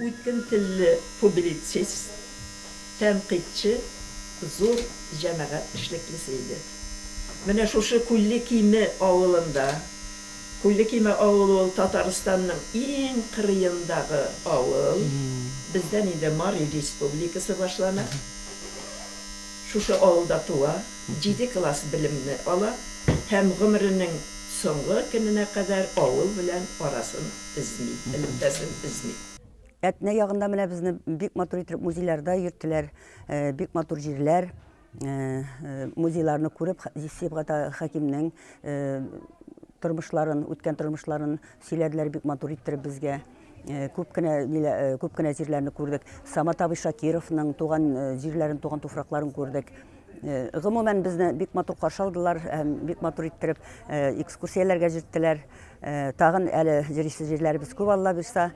Өткен тілі публицист, тәнқидші, зор жәмәғат ішлеклісейді. Менә шушы Күллекиме авылында, Күллекиме авылы ол Татарстанның ең қырыйындағы авыл. Бізден инде Марий Республикасы башлана. Шушы авылда туа, 7 класс білімні ала, һәм гомеренең соңгы көненә кадәр авыл белән арасын изми, элемтәсен изми. Әтнә ягында менә безне бик матур итеп музейларда йөрттеләр, бик матур җирләр, музейларны күреп, Сибгат Хакимнең тормышларын, үткән тормышларын сөйләделәр бик матур иттереп безгә. Күп кенә җирләрне күрдек. Самат абый Шакировның туган җирләрен, туган туфракларын күрдек. Гомумән безне бик матур каршы алдылар, бик матур иттереп экскурсияләргә җиттеләр. Тагын әле җирләребез күп Алла бирсә,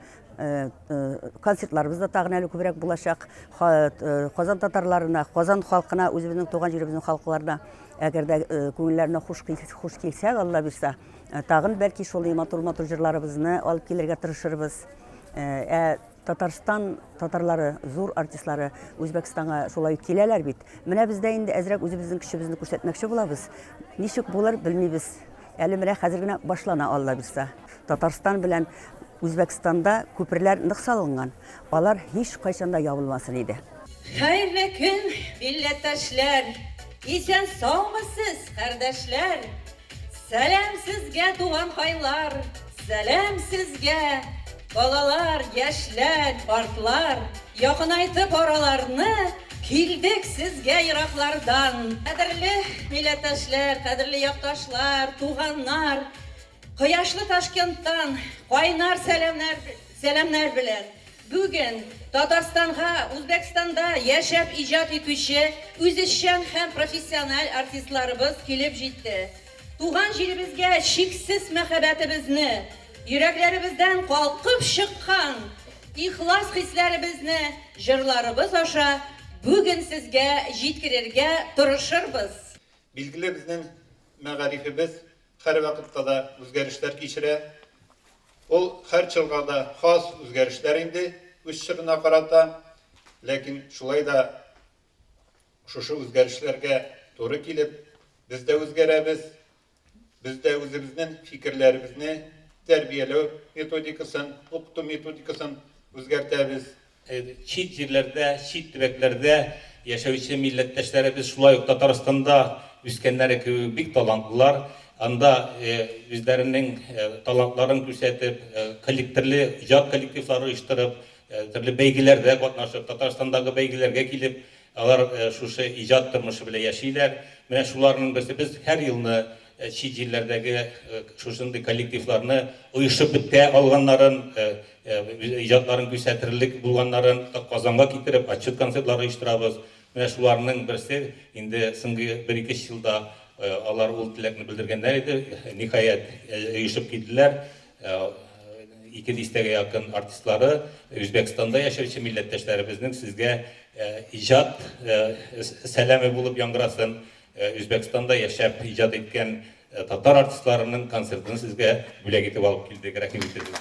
концертларыбыз да тагын әле күбрәк булачак. Казан татарларына, Казан халкына, үзебезнең туган җиребезнең халыкларына, әгәр дә күңелләренә хуш килсә, Алла бирсә, тагын бәлки шул матур җирләребезне алып килергә тырышырбыз. Татарлары, зур артистлары Үзбәкстанга шулай киләләр бит. Менә бездә инде әзрәк үзебезнең көчебезне күрсәтмәкче булабыз. Ничек булыр белмибез. Әле менә хәзер генә башлана Алла бирсә. Татарстан белән Үзбәкстанда күперләр нык салынган. Алар һич кайчан да ябылмасын иде. Хәерле көн, милләттәшләр, исән саумысыз, кардәшләр. Сәлам сезгә, туган хайлар, сәлам сезгә. Балалар, яшьләр, картлар, якынайтып араларны, килдек сезгә ераклардан. Кадерле милләттәшләр, кадерле якташлар, туганнар, кояшлы Ташкенттан кайнар сәламнар белән. Бүген Татарстанга, Үзбәкстанда яшәп иҗат итүче, үзешчән һәм профессиональ артистларыбыз килеп җитте. Туган җиребезгә чиксез мәхәббәтебезне, йөрәкләребездән калкып чыккан ихлас хисләребезне җырларыбыз аша бүген сезгә җиткерергә тырышырбыз. Билгеле безнең мәгарифебез һәр вакытта да үзгәрешләр кичерә. Ул һәр чорда да хас үзгәрешләр инде үз чорына карата, ләкин шулай да шушы үзгәрешләргә туры килеп, без дә үзгәрәбез. Biz de özümüzün fikirlerimizni terbiyeli metodikaсын, oktu metodikaсын özgərtəbiz. Çit yerlerde, çit tübeklerde yaşayıcı milletleşlerimiz şulay Tataristan'da üskenleri ki bik talantlılar. Anda bizlerinin talantlarını gösterip, kollektifli, icad kollektifleri iştirip, türlü beygilerde katnaşıp, Tataristan'daki beygilerge gelip, alar şu icad tırmışı bile yaşayırlar. Mene şularının birisi biz her yılını çit yerlerdeki şuşundu kollektiflerini uyuşup bitte alganların, icadların gösteririlik bulganların Kazan'a getirip açık konsertleri iştirabız. Mene şularının birisi indi sıngi 1-2 yılda alar ol tilekini bildirgenler idi. Nihayet uyuşup gittiler. 2 distege yakın artistleri Özbekistan'da yaşayıcı milletteşlerimizin sizge icad selami bulup yangırasın. Özbekistan'da yaşayıp icad etken Tatar artistlarının konsertini sizge bile getip alıp kildik. Rahim ettirdik.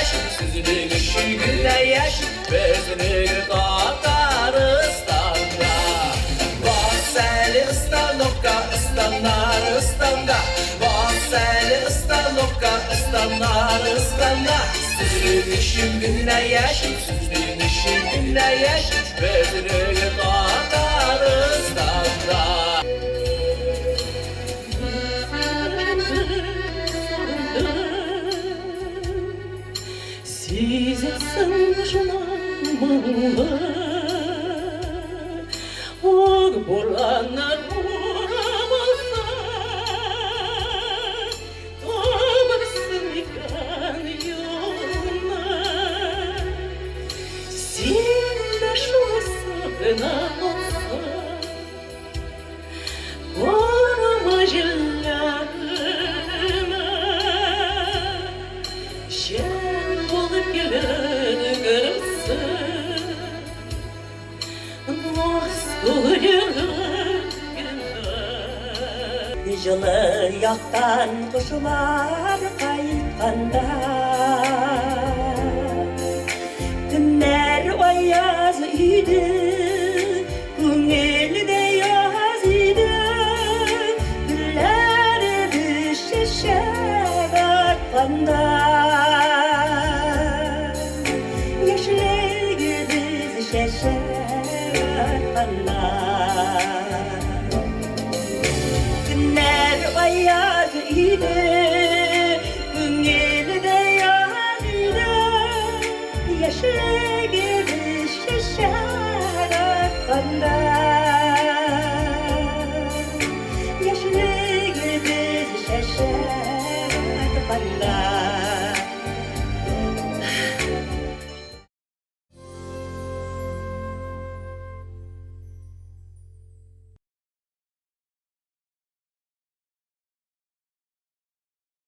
yaşın Sizin ışığına yaşın Bezini Tatarıstan'da Vaseli ıstanokka ıstanar ıstanda Vaseli ıstanokka ıstanar ıstanda Sizin ışığına yaşın Sizin ışığına yaşın Bezini Tatarıstan'da Size sınırlanmalı Ol bulanlar uğramazsa Olmasın ikan yoluna Sinde şu sabına olsa Koruma jillarına Şen olup geleni görürsün Dostluğu Жылы яктан кушулар кайтканда Түннәр аяз иде, күңелде яз иде Гүлләребез чәчәк атканда Яшьлегебез чәчәк атканда Günler ayaz idi, күңелде яз иде Яшьлегебез чәчәк атканда